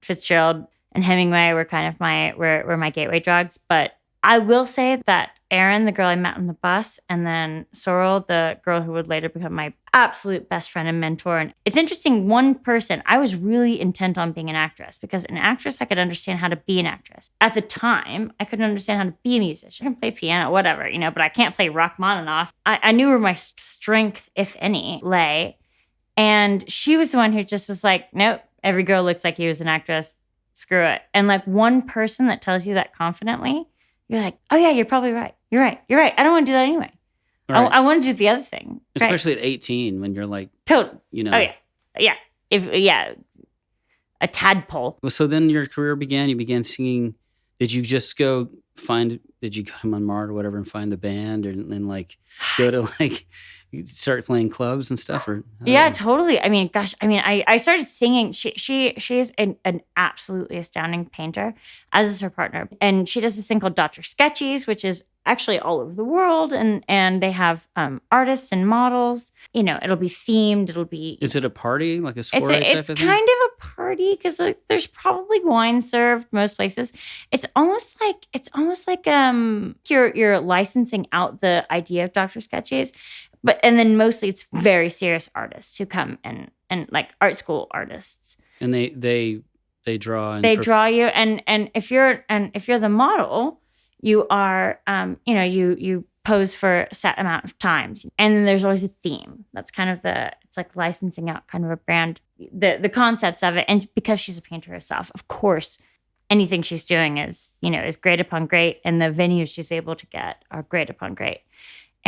Fitzgerald and Hemingway were kind of were my gateway drugs. But I will say that Erin, the girl I met on the bus, and then Sorrel, the girl who would later become my absolute best friend and mentor. And it's interesting, one person, I was really intent on being an actress, because an actress, I could understand how to be an actress. At the time, I couldn't understand how to be a musician. I can play piano, whatever, but I can't play Rachmaninoff. I knew where my strength, if any, lay. And she was the one who just was like, nope, every girl looks like you as an actress. Screw it. And like one person that tells you that confidently, you're like, oh yeah, you're probably right. You're right. I don't want to do that anyway. Right. I want to do the other thing. Especially at 18 when you're like, total. Oh yeah. A tadpole. Well, so then your career began. You began singing. Did you just go did you go to Montmartre or whatever and find the band and like go to like start playing clubs and stuff? Or yeah, totally. I mean, gosh, I started singing. She is an absolutely astounding painter, as is her partner. And she does this thing called Dr. Sketchies, which is actually all over the world. And they have artists and models. It'll be themed. It'll be. Is it a party, like a soiree type of thing? It's kind of a party, because there's probably wine served most places. It's almost like you're licensing out the idea of Dr. Sketchies. And then mostly it's very serious artists who come and like art school artists. And they draw. They draw you, and if you're the model, you are you pose for a set amount of times, and then there's always a theme. That's kind of it's like licensing out kind of a brand, the concepts of it. And because she's a painter herself, of course, anything she's doing is great upon great, and the venues she's able to get are great upon great.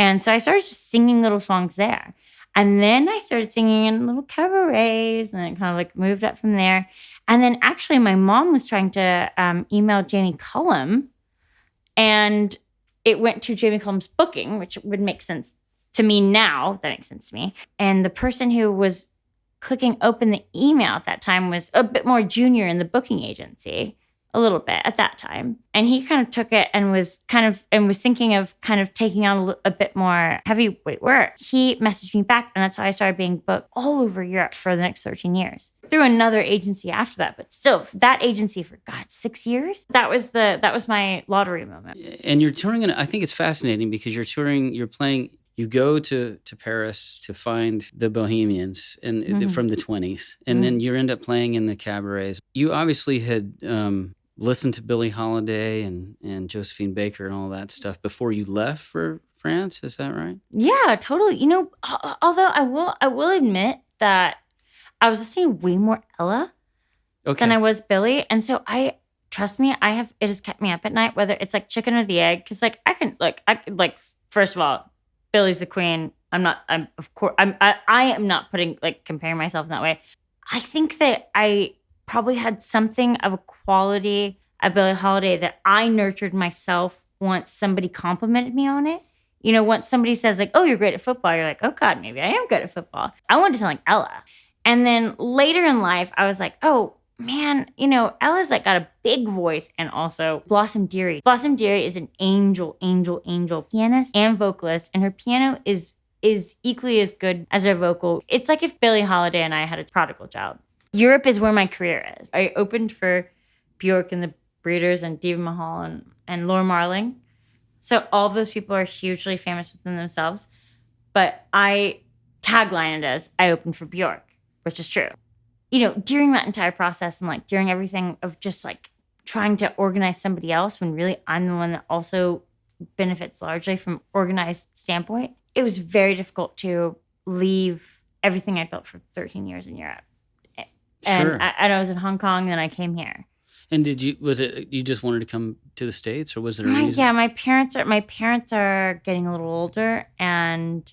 And so I started just singing little songs there. And then I started singing in little cabarets, and then it kind of like moved up from there. And then actually my mom was trying to email Jamie Cullum, and it went to Jamie Cullum's booking, which would make sense to me now. That makes sense to me. And the person who was clicking open the email at that time was a bit more junior in the booking agency. A little bit at that time. And he kind of took it and was thinking of kind of taking on a bit more heavyweight work. He messaged me back, and that's how I started being booked all over Europe for the next 13 years. Through another agency after that, but still, that agency for 6 years. That was my lottery moment. And you're touring, and I think it's fascinating because you're touring, you're playing. You go to Paris to find the Bohemians and from the 20s, and then you end up playing in the cabarets. You obviously had listened to Billie Holiday and Josephine Baker and all that stuff before you left for France. Is that right? Yeah, totally. Although I will admit that I was listening way more Ella than I was Billie, and so trust me, it has kept me up at night, whether it's like chicken or the egg, because first of all, Billie's the queen. I am not comparing myself in that way. I think that I probably had something of a quality of Billie Holiday that I nurtured myself once somebody complimented me on it. Once somebody says like, oh, you're great at football, you're like, oh God, maybe I am good at football. I wanted to sound like Ella. And then later in life, I was like, oh man, Ella's like got a big voice, and also Blossom Dearie. Blossom Dearie is an angel pianist and vocalist, and her piano is equally as good as her vocal. It's like if Billie Holiday and I had a prodigal child. Europe is where my career is. I opened for Bjork and the Breeders and Diva Mahal and Laura Marling. So all of those people are hugely famous within themselves. But I tagline it as I opened for Bjork, which is true. During that entire process and like during everything of just like trying to organize somebody else when really I'm the one that also benefits largely from organized standpoint, it was very difficult to leave everything I built for 13 years in Europe. And sure. I was in Hong Kong, and I came here. And was it you just wanted to come to the States, or was there a reason? Yeah, my parents are getting a little older, and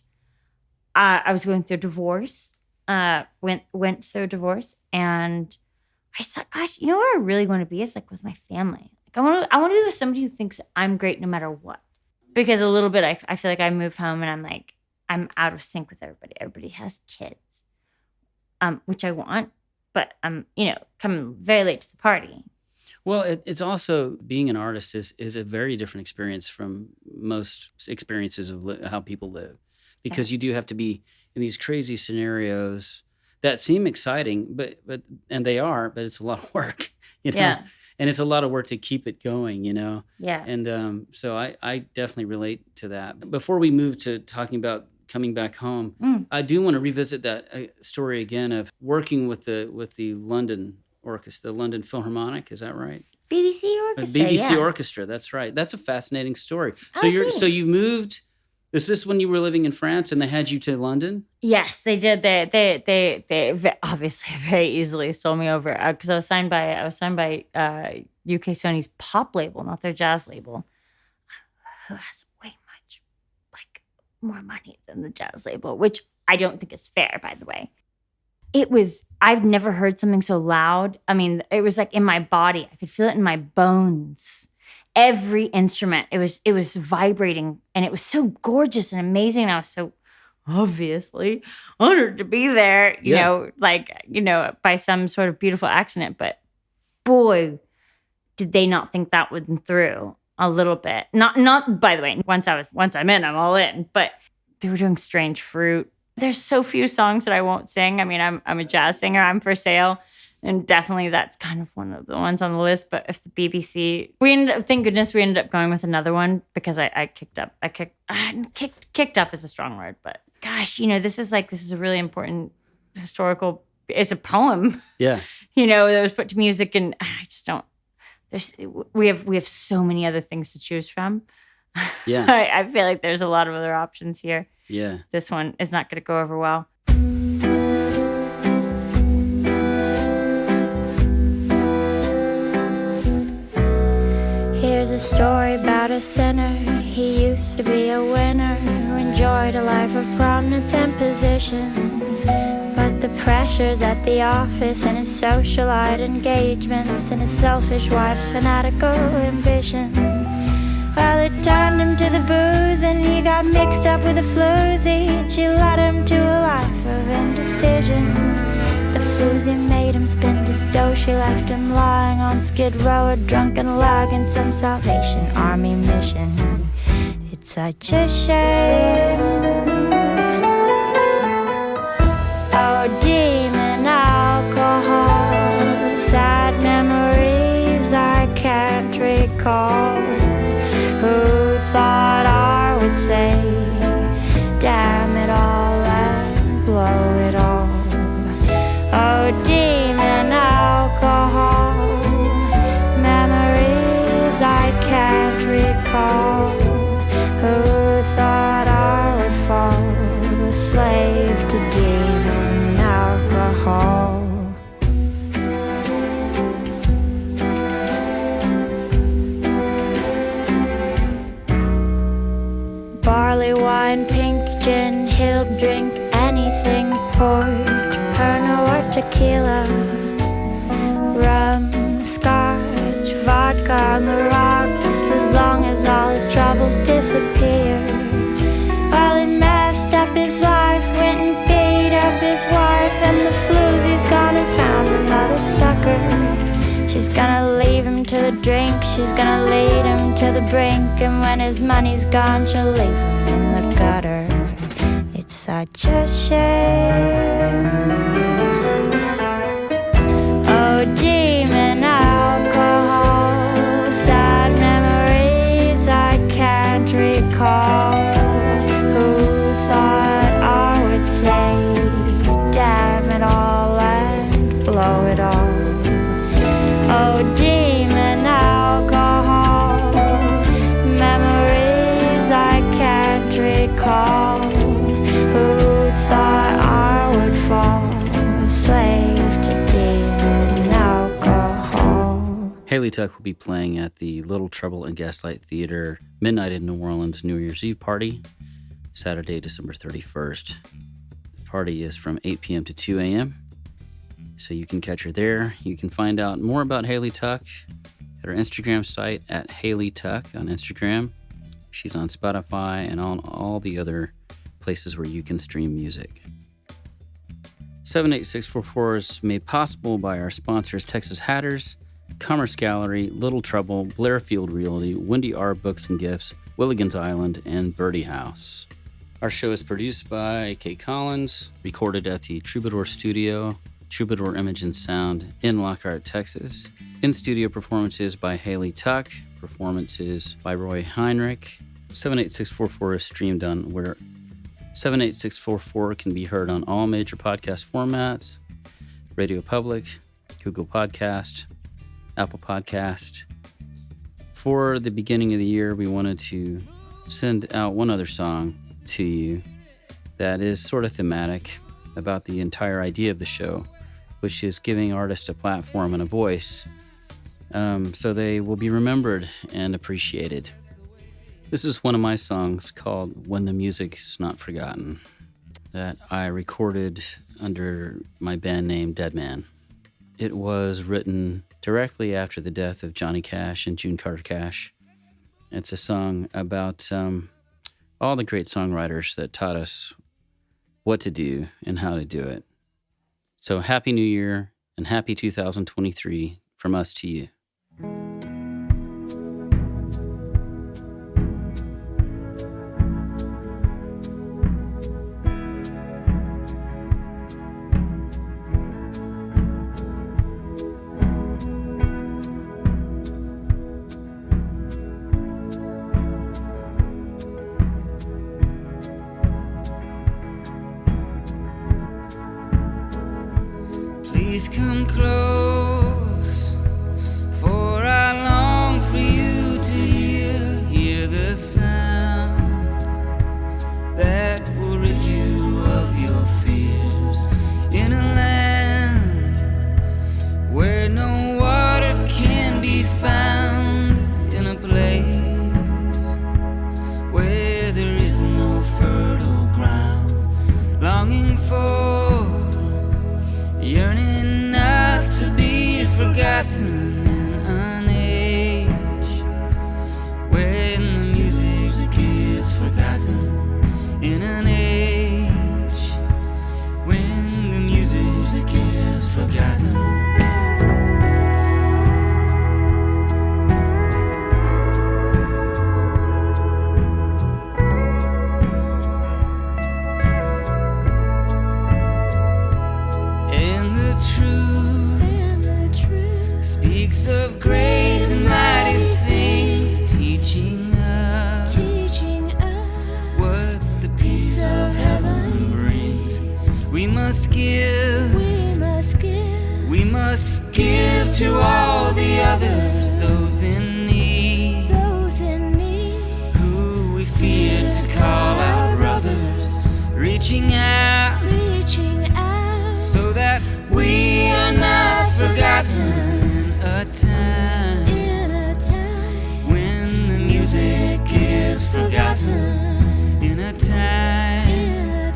I was going through a divorce. Went through a divorce, and I thought, gosh, you know what I really want to be is like with my family. Like I want to be with somebody who thinks I'm great no matter what. Because a little bit, I feel like I moved home, and I'm like, I'm out of sync with everybody. Everybody has kids, which I want. But I'm, coming very late to the party. Well, it's also being an artist is a very different experience from most experiences of how people live, because you do have to be in these crazy scenarios that seem exciting, but and they are, but it's a lot of work, you know. Yeah. And it's a lot of work to keep it going, you know. Yeah. And so I definitely relate to that. Before we move to talking about coming back home, I do want to revisit that story again of working with the London Orchestra, the London Philharmonic. Is that right? BBC Orchestra. BBC Orchestra. That's right. That's a fascinating story. So thanks. you moved. Was this when you were living in France and they had you to London? Yes, they did. They obviously very easily stole me over because I was signed by UK Sony's pop label, not their jazz label, who has way much more money than the jazz label, which I don't think is fair, by the way. I've never heard something so loud. I mean, it was like in my body. I could feel it in my bones. Every instrument, it was vibrating, and it was so gorgeous and amazing. And I was so obviously honored to be there, you know, by some sort of beautiful accident. But boy, did they not think that went through a little bit. Not by the way, once I'm in, I'm all in. But they were doing Strange Fruit. There's so few songs that I won't sing. I mean, I'm a jazz singer. I'm for sale. And definitely that's kind of one of the ones on the list. But if the BBC, thank goodness we ended up going with another one because I kicked up. Kicked up is a strong word, but gosh, you know, this is a really important historical, it's a poem. Yeah. You know, that was put to music, and I just don't, we have so many other things to choose from. Yeah. I feel like there's a lot of other options here. Yeah. This one is not going to go over well. Here's a story about a sinner. He used to be a winner who enjoyed a life of prominence and position. But the pressures at the office and his socialite engagements and his selfish wife's fanatical ambition, well, it turned him to the booze, and he got mixed up with a floozy, and she led him to a life of indecision. The floozy made him spend his dough. She left him lying on Skid Row, a drunken log in some Salvation Army mission. It's such a shame. Oh, demon alcohol, sad memories I can't recall. Who thought I would say, damn it all and blow it all? Oh, demon alcohol, memories I can't recall. Who thought I would fall a slave to demon alcohol? Barley wine, pink gin, he'll drink anything, port, Pernod or tequila, rum, scotch, vodka on the rocks, as long as all his troubles disappear. Well, it messed up his life, went and beat up his wife, and the floozy's gone and found another sucker. She's gonna leave him to the drink, she's gonna lead him to the brink, and when his money's gone, she'll leave him in the gutter. It's such a shame. Oh, demon alcohol, sad memories I can't recall. Who thought I would say, damn it all and blow it all? Oh, demon alcohol, memories I can't recall. Who thought I would fall a slave to demon alcohol? Hailey Tuck will be playing at the Little Trouble in Gaslight Theater Midnight in New Orleans New Year's Eve party, Saturday, December 31st. The party is from 8 p.m. to 2 a.m., so you can catch her there. You can find out more about Hailey Tuck at her Instagram site at Hailey Tuck on Instagram. She's on Spotify and on all the other places where you can stream music. 78644 is made possible by our sponsors, Texas Hatters, Commerce Gallery, Little Trouble, Blairfield Realty, Wendy R. Books and Gifts, Willigan's Island, and Birdie House. Our show is produced by Kate Collins, recorded at the Troubadour Studio, Troubadour Image and Sound in Lockhart, Texas. In-studio performances by Hailey Tuck, performances by Roy Heinrich. 78644 is streamed on where 78644 can be heard on all major podcast formats: Radio Public, Google Podcast, Apple Podcast. For the beginning of the year, we wanted to send out one other song to you that is sort of thematic about the entire idea of the show, which is giving artists a platform and a voice so they will be remembered and appreciated. This is one of my songs called When the Music's Not Forgotten that I recorded under my band name Dead Man. It was written directly after the death of Johnny Cash and June Carter Cash. It's a song about all the great songwriters that taught us what to do and how to do it. So Happy New Year and Happy 2023 from us to you. Please come close, for I long for you to hear the sound that will rid you of your fears in a land where no water can be found, in a place where there is no fertile ground, longing for, yearning not to be forgotten in an age when the music is forgotten, in an age when the music is forgotten. Speaks of great and mighty things, teaching us what the peace of heaven brings. We must give to all the others, those in need, who we fear to call our brothers, reaching out so that we are not forgotten. A time when the music is forgotten, in a time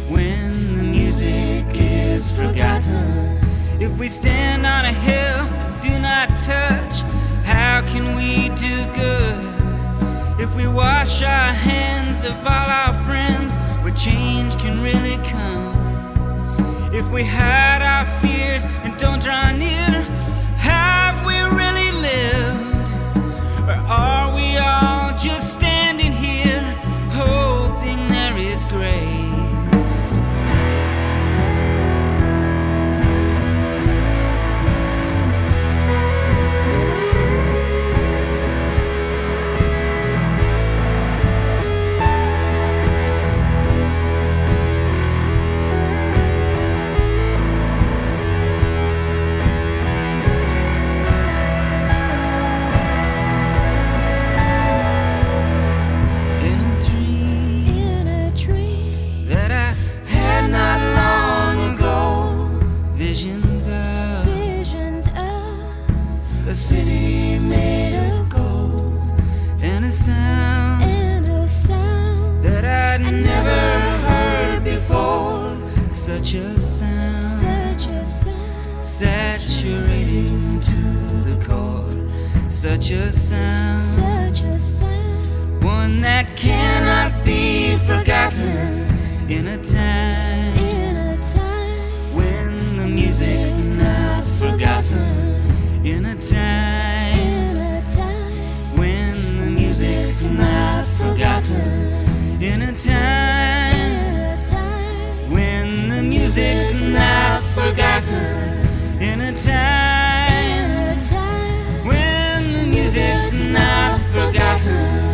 when the music is forgotten. If we stand on a hill and do not touch, how can we do good? If we wash our hands of all our friends, where change can really come. If we hide our fears and don't draw near, have we really lived? Or are we all just standing here hoping there is grace? A city made of gold, and a sound that I'd never heard before. Such a sound, saturating to the core. Such a sound, one that cannot be forgotten, in a time when the music's not forgotten, in a time forgotten. In a time when the music's not forgotten.